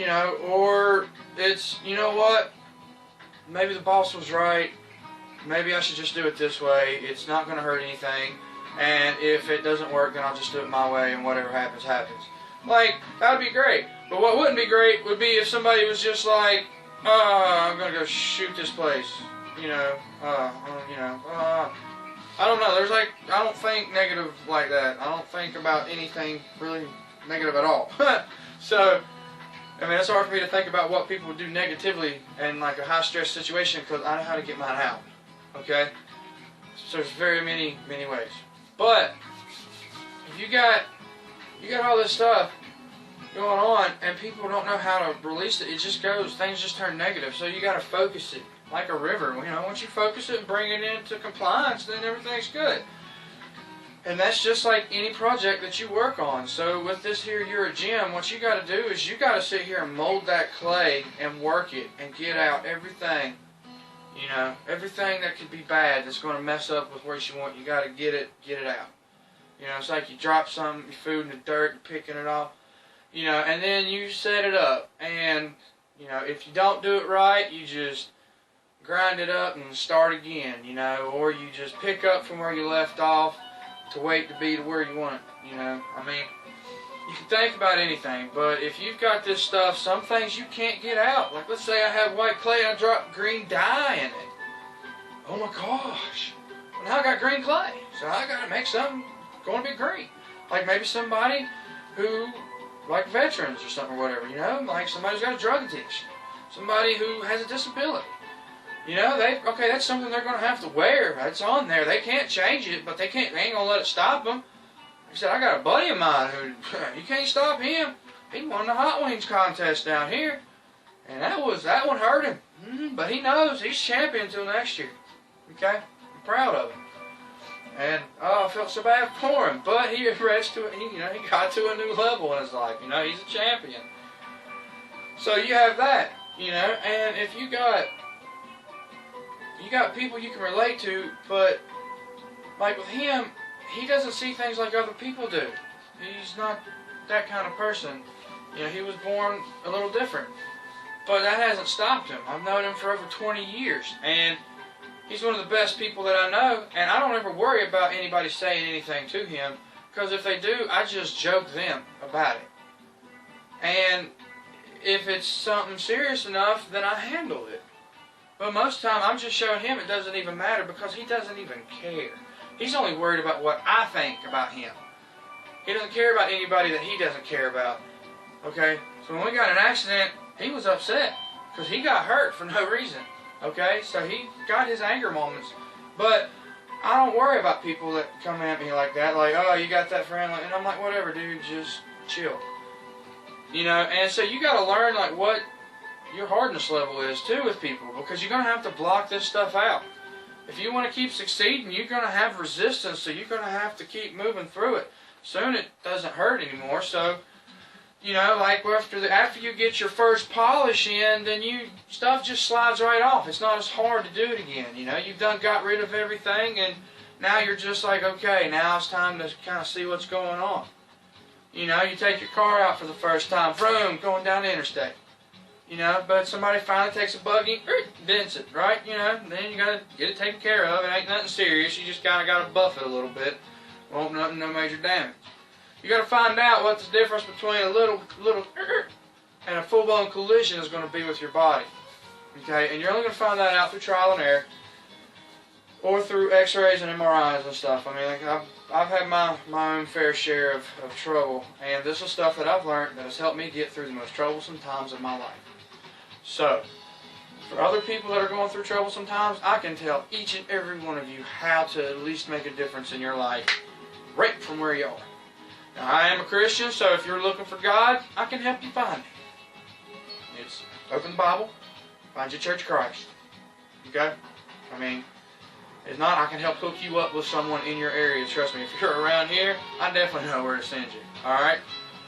You know, or it's, you know what, maybe the boss was right, maybe I should just do it this way, it's not going to hurt anything, and if it doesn't work, then I'll just do it my way, and whatever happens, happens. Like, that would be great. But what wouldn't be great would be if somebody was just like, I'm going to go shoot this place, you know, I don't know, there's like, I don't think negative like that. I don't think about anything really negative at all. So, I mean, it's hard for me to think about what people would do negatively in like a high-stress situation because I know how to get mine out, okay? So there's very many ways. But, if you got all this stuff going on and people don't know how to release it, it just goes, things just turn negative. So you got to focus it like a river. You know, once you focus it and bring it into compliance, then everything's good. And that's just like any project that you work on. So with this here, youRagym, what you got to do is you got to sit here and mold that clay and work it and get out everything. You know, everything that could be bad that's going to mess up with what you want, you got to get it out. You know, it's like you drop some food in the dirt, you're picking it off. You know, and then you set it up. And, you know, if you don't do it right, you just grind it up and start again, you know, or you just pick up from where you left off to wait to be to where you want it, you know. I mean, you can think about anything, but if you've got this stuff, some things you can't get out. Like, let's say I have white clay and I drop green dye in it. Oh my gosh. Well, now I got green clay, so I got to make something going to be green. Like maybe somebody who, like veterans or something or whatever, you know, like somebody who's got a drug addiction, somebody who has a disability. You know, okay, that's something they're going to have to wear. It's on there. They can't change it, but they ain't going to let it stop them. He said, I got a buddy of mine who, you can't stop him. He won the Hot Wings contest down here. And that one hurt him. But he knows he's champion until next year. Okay? I'm proud of him. And, I felt so bad for him. But he reached to it, he got to a new level in his life. You know, he's a champion. So you have that, you know, and if you got people you can relate to, but like with him, he doesn't see things like other people do. He's not that kind of person. You know, he was born a little different. But that hasn't stopped him. I've known him for over 20 years, and he's one of the best people that I know, and I don't ever worry about anybody saying anything to him, because if they do, I just joke them about it. And if it's something serious enough, then I handle it. But most of the time, I'm just showing him it doesn't even matter because he doesn't even care. He's only worried about what I think about him. He doesn't care about anybody that he doesn't care about. Okay? So when we got in an accident, he was upset because he got hurt for no reason. Okay? So he got his anger moments. But I don't worry about people that come at me like that. Like, oh, you got that friend. And I'm like, whatever, dude. Just chill. You know? And so you got to learn, like, what your hardness level is too with people, because you're going to have to block this stuff out. If you want to keep succeeding, you're going to have resistance, so you're going to have to keep moving through it. Soon it doesn't hurt anymore, so, you know, like after you get your first polish in, then stuff just slides right off. It's not as hard to do it again, you know. You've got rid of everything, and now you're just like, okay, now it's time to kind of see what's going on. You know, you take your car out for the first time, vroom, going down the interstate. You know, but somebody finally takes a buggy, dents it, right? You know, and then you got to get it taken care of. It ain't nothing serious. You just kind of got to buff it a little bit. Won't no major damage. You got to find out what the difference between a little and a full-blown collision is going to be with your body. Okay, and you're only going to find that out through trial and error, or through X-rays and MRIs and stuff. I mean, like I've had my own fair share of trouble, and this is stuff that I've learned that has helped me get through the most troublesome times of my life. So, for other people that are going through trouble sometimes, I can tell each and every one of you how to at least make a difference in your life right from where you are. Now, I am a Christian, so if you're looking for God, I can help you find Him. It's open the Bible, find your Church of Christ. Okay? I mean, if not, I can help hook you up with someone in your area. Trust me, if you're around here, I definitely know where to send you. Alright?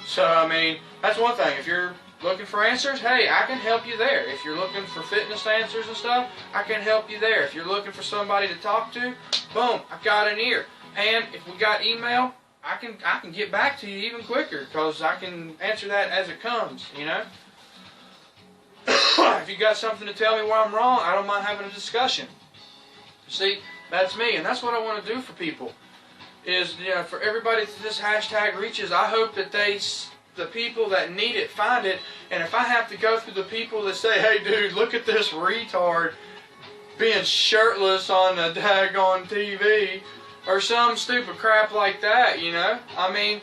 So, I mean, that's one thing. If you're looking for answers, hey, I can help you there. If you're looking for fitness answers and stuff, I can help you there. If you're looking for somebody to talk to, boom, I've got an ear. And if we got email, I can get back to you even quicker because I can answer that as it comes, you know. you got something to tell me where I'm wrong, I don't mind having a discussion. See, that's me, and that's what I want to do for people. Is, you know, for everybody that this hashtag reaches, I hope that the people that need it find it. And if I have to go through the people that say, hey dude, look at this retard being shirtless on the daggone TV, or some stupid crap like that, you know, I mean,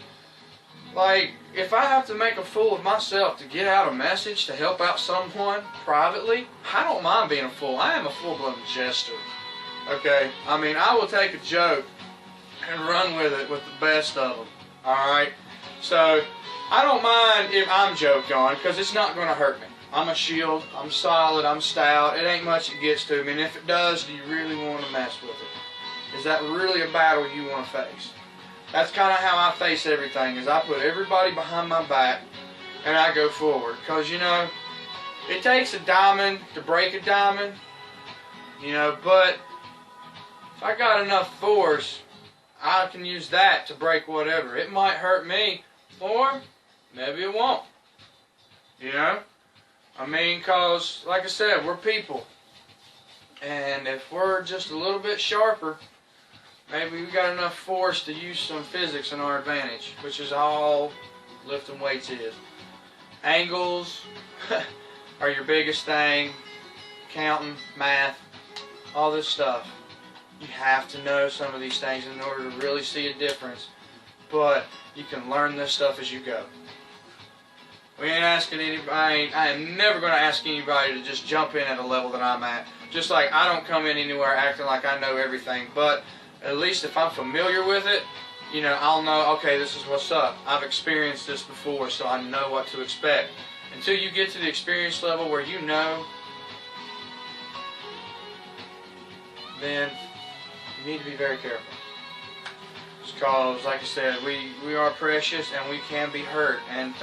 like, if I have to make a fool of myself to get out a message to help out someone privately, I don't mind being a fool. I am a full-blown jester. Okay, I mean, I will take a joke and run with it with the best of them. Alright? So, I don't mind if I'm joked on, because it's not going to hurt me. I'm a shield, I'm solid, I'm stout, it ain't much that gets to me, and if it does, do you really want to mess with it? Is that really a battle you want to face? That's kind of how I face everything, is I put everybody behind my back, and I go forward. Because, you know, it takes a diamond to break a diamond, you know, but if I got enough force, I can use that to break whatever. It might hurt me, or maybe it won't. You know? I mean, because, like I said, we're people. And if we're just a little bit sharper, maybe we got enough force to use some physics in our advantage, which is all lifting weights is. Angles are your biggest thing. Counting, math, all this stuff. You have to know some of these things in order to really see a difference. But you can learn this stuff as you go. We ain't asking anybody, I am never going to ask anybody to just jump in at a level that I'm at. Just like I don't come in anywhere acting like I know everything. But at least if I'm familiar with it, you know, I'll know, okay, this is what's up. I've experienced this before, so I know what to expect. Until you get to the experience level where you know, then you need to be very careful. Because, like I said, we are precious and we can be hurt, and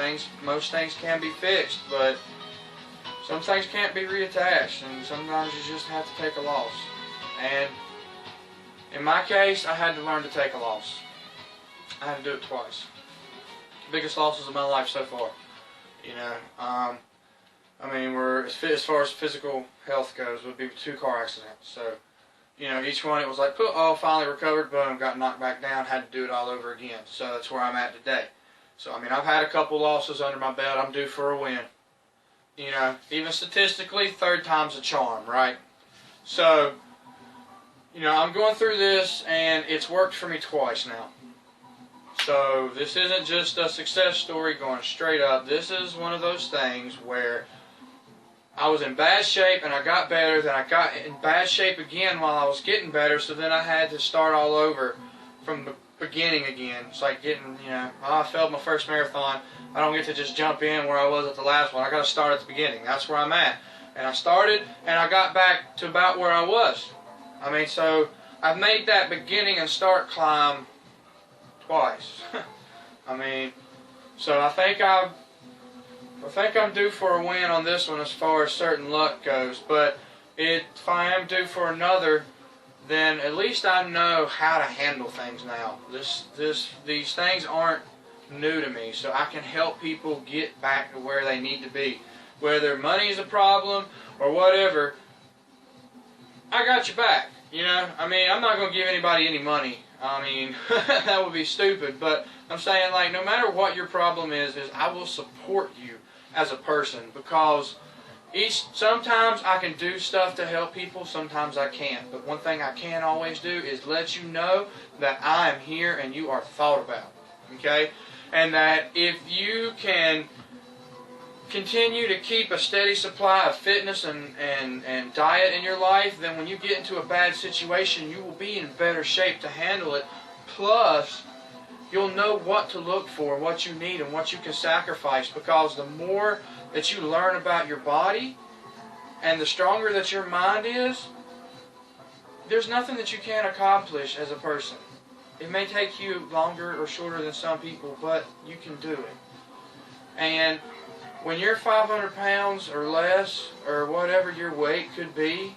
most things can be fixed, but some things can't be reattached, and sometimes you just have to take a loss. And in my case, I had to learn to take a loss. I had to do it twice. The biggest losses of my life so far. You know, I mean, as far as physical health goes, would be 2 car accidents. So, you know, each one it was like, oh, finally recovered, boom, got knocked back down, had to do it all over again. So that's where I'm at today. So, I mean, I've had a couple losses under my belt. I'm due for a win. You know, even statistically, 3rd time's a charm, right? So, you know, I'm going through this, and it's worked for me twice now. So, this isn't just a success story going straight up. This is one of those things where I was in bad shape, and I got better, then I got in bad shape again while I was getting better, so then I had to start all over from the beginning again. It's like getting, you know, I failed my first marathon. I don't get to just jump in where I was at the last one. I got to start at the beginning. That's where I'm at. And I started, and I got back to about where I was. I mean, so I've made that beginning and start climb twice. I mean, so I think I'm due for a win on this one as far as certain luck goes. But if I am due for another, then at least I know how to handle things now. These things aren't new to me, so I can help people get back to where they need to be. Whether money is a problem or whatever, I got your back. You know, I mean, I'm not going to give anybody any money. I mean, that would be stupid. But I'm saying, like, no matter what your problem is I will support you as a person, because sometimes I can do stuff to help people, sometimes I can't. But one thing I can always do is let you know that I am here and you are thought about. Okay? And that if you can continue to keep a steady supply of fitness and diet in your life, then when you get into a bad situation, you will be in better shape to handle it. Plus, you'll know what to look for, what you need, and what you can sacrifice, because the more that you learn about your body and the stronger that your mind is, there's nothing that you can't accomplish as a person. It may take you longer or shorter than some people, but you can do it. And when you're 500 pounds or less, or whatever your weight could be,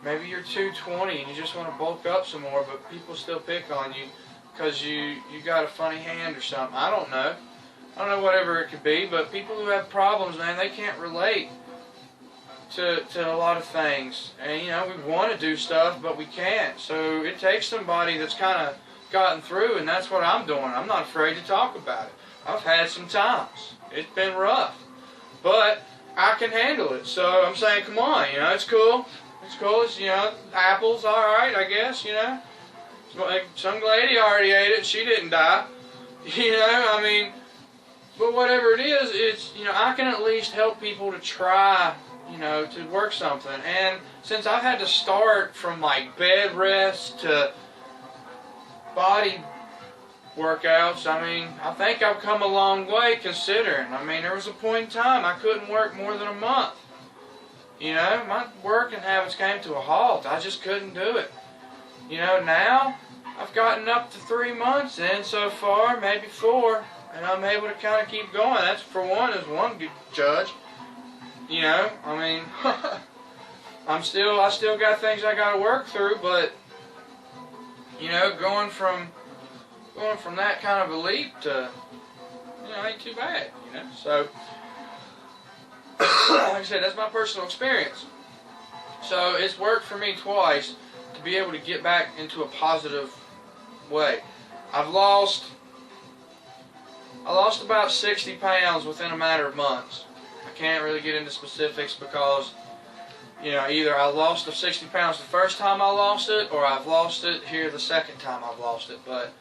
maybe you're 220 and you just want to bulk up some more, but people still pick on you because you got a funny hand or something. I don't know. I don't know, whatever it could be, but people who have problems, man, they can't relate to a lot of things. And, you know, we want to do stuff, but we can't. So it takes somebody that's kind of gotten through, and that's what I'm doing. I'm not afraid to talk about it. I've had some times. It's been rough. But I can handle it. So I'm saying, come on, you know, it's cool. It's cool. It's, you know, apples, alright, I guess, you know. Some lady already ate it. She didn't die. You know, I mean, but whatever it is, it's, you know, I can at least help people to try, you know, to work something. And since I've had to start from like bed rest to body workouts, I mean, I think I've come a long way considering. I mean, there was a point in time I couldn't work more than a month. You know, my working habits came to a halt. I just couldn't do it. You know, now I've gotten up to 3 months in so far, maybe 4, and I'm able to kind of keep going. That's, for one, is one good judge. You know, I mean, I still got things I got to work through, but you know, going from that kind of a leap to, you know, ain't too bad, you know. So, like I said, that's my personal experience. So it's worked for me twice to be able to get back into a positive way. I lost about 60 pounds within a matter of months. I can't really get into specifics because, you know, either I lost the 60 pounds the first time I lost it, or I've lost it here the second time I've lost it. But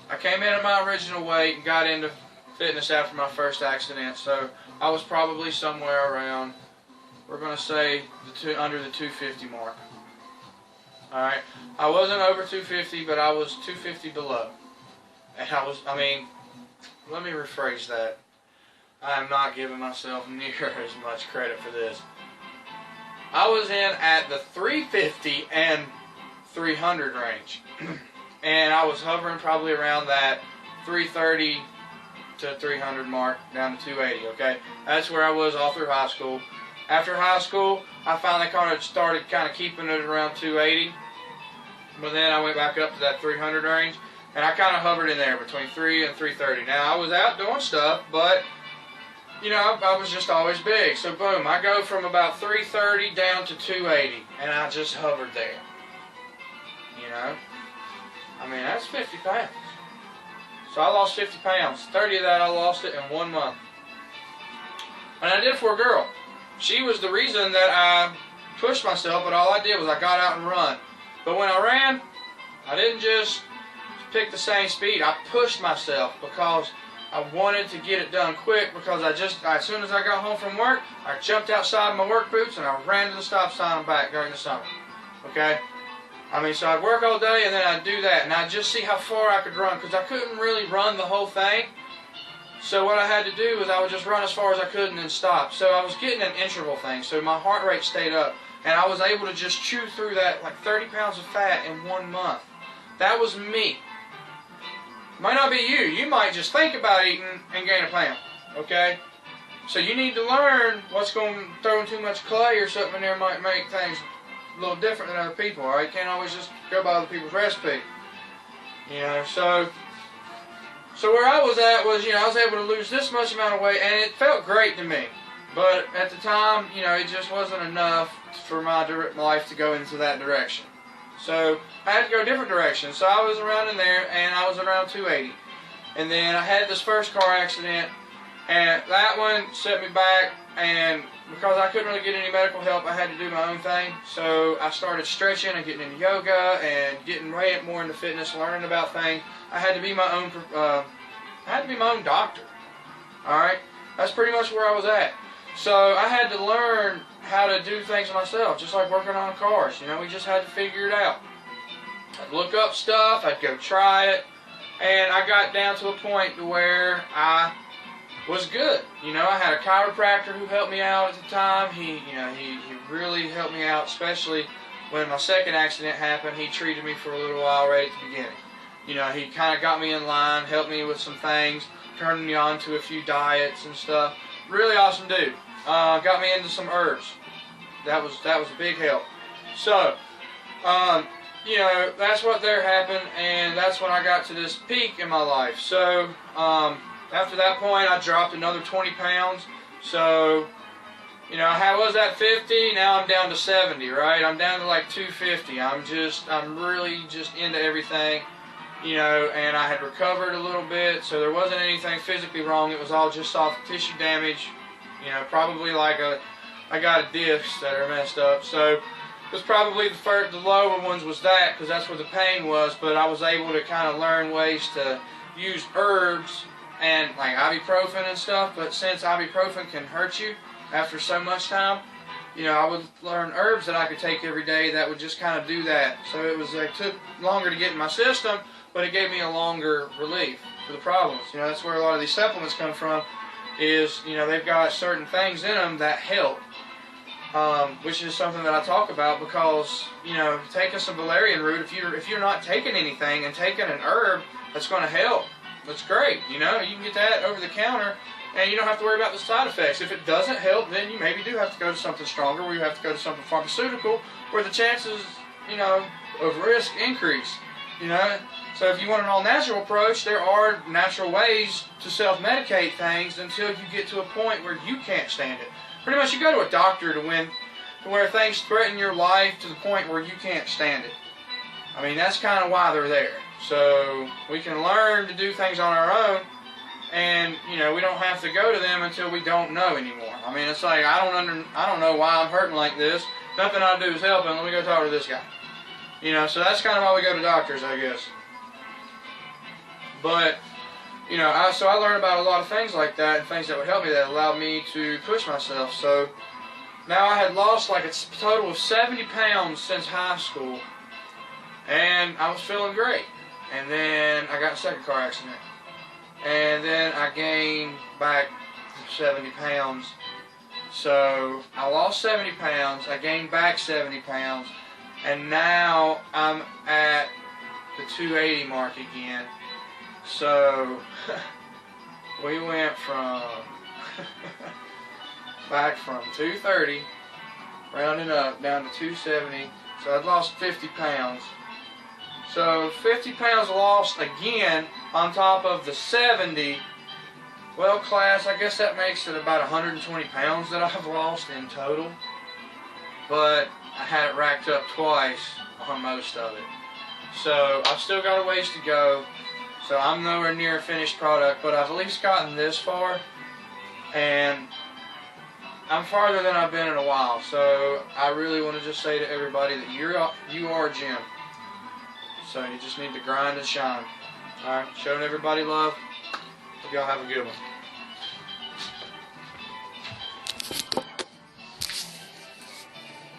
I came in at my original weight and got into fitness after my first accident, so I was probably somewhere around, we're going to say, under the 250 mark. Alright, I wasn't over 250, but I was 250 below. And I mean, let me rephrase that. I am not giving myself near as much credit for this. I was in at the 350 and 300 range. And I was hovering probably around that 330 to 300 mark, down to 280, okay? That's where I was all through high school. After high school, I finally started keeping it around 280. But then I went back up to that 300 range. And I kind of hovered in there between 3 and 330. Now, I was out doing stuff, but, you know, I was just always big. So, boom, I go from about 330 down to 280. And I just hovered there. You know? I mean, that's 50 pounds. So I lost 50 pounds. 30 of that I lost it in 1 month. And I did it for a girl. She was the reason that I pushed myself, but all I did was I got out and run. But when I ran, I didn't just pick the same speed. I pushed myself because I wanted to get it done quick, because as soon as I got home from work, I jumped outside my work boots and I ran to the stop sign and back during the summer. Okay? I mean, so I'd work all day and then I'd do that, and I'd just see how far I could run, because I couldn't really run the whole thing. So what I had to do was I would just run as far as I could and then stop. So I was getting an interval thing, so my heart rate stayed up, and I was able to just chew through that like 30 pounds of fat in 1 month. That was me. Might not be you. You might just think about eating and gain a pound. Okay? So you need to learn what's going to throw in too much clay or something in there might make things a little different than other people. Alright? You can't always just go by other people's recipe. You know, so where I was at was, you know, I was able to lose this much amount of weight, and it felt great to me. But at the time, you know, it just wasn't enough for my life to go into that direction. So I had to go a different direction. So I was around in there, and I was around 280. And then I had this first car accident, and that one set me back, and because I couldn't really get any medical help, I had to do my own thing. So I started stretching and getting into yoga and getting way more into fitness, learning about things. I had to be my own doctor. All right, that's pretty much where I was at. So I had to learn how to do things myself, just like working on cars. You know, we just had to figure it out. I'd look up stuff, I'd go try it, and I got down to a point to where I was good. You know, I had a chiropractor who helped me out at the time. He really helped me out, especially when my second accident happened. He treated me for a little while right at the beginning. You know, he kind of got me in line, helped me with some things, turned me on to a few diets and stuff. Really awesome dude. Got me into some herbs. That was a big help. So, you know, that's what there happened, and that's when I got to this peak in my life. So, after that point, I dropped another 20 pounds. So, you know, I was at 50, now I'm down to 70, right? I'm down to like 250. I'm really just into everything, you know, and I had recovered a little bit, so there wasn't anything physically wrong. It was all just soft tissue damage, you know, probably like I got discs that are messed up. So it was probably the lower ones was that, because that's where the pain was, but I was able to kind of learn ways to use herbs and like ibuprofen and stuff, but since ibuprofen can hurt you after so much time, you know, I would learn herbs that I could take every day that would just kind of do that. So it took longer to get in my system, but it gave me a longer relief for the problems. You know, that's where a lot of these supplements come from, is, you know, they've got certain things in them that help, which is something that I talk about, because, you know, taking some valerian root, if you're not taking anything and taking an herb that's going to help, that's great. You know, you can get that over the counter, and you don't have to worry about the side effects. If it doesn't help, then you maybe do have to go to something stronger, where you have to go to something pharmaceutical, where the chances, you know, of risk increase. You know, so if you want an all-natural approach, there are natural ways to self-medicate things until you get to a point where you can't stand it. Pretty much, you go to a doctor to where things threaten your life to the point where you can't stand it. I mean, that's kind of why they're there. So we can learn to do things on our own, and, you know, we don't have to go to them until we don't know anymore. I mean, it's like, I don't know why I'm hurting like this. Nothing I do is helping. Let me go talk to this guy. You know, so that's kind of why we go to doctors, I guess. But, you know, so I learned about a lot of things like that, and things that would help me, that allowed me to push myself. So now I had lost like a total of 70 pounds since high school, and I was feeling great. And then I got in a second car accident, and then I gained back 70 pounds. So I lost 70 pounds, I gained back 70 pounds, and now I'm at the 280 mark again. So we went from back from 230, rounding up, down to 270. So I'd lost 50 pounds. So 50 pounds lost again on top of the 70. Well, class, I guess that makes it about 120 pounds that I've lost in total. But I had it racked up twice on most of it. So I've still got a ways to go. So I'm nowhere near a finished product, but I've at least gotten this far. And I'm farther than I've been in a while. So I really want to just say to everybody that you are a gym. So you just need to grind and shine. Alright, showing everybody love. Hope y'all have a good one.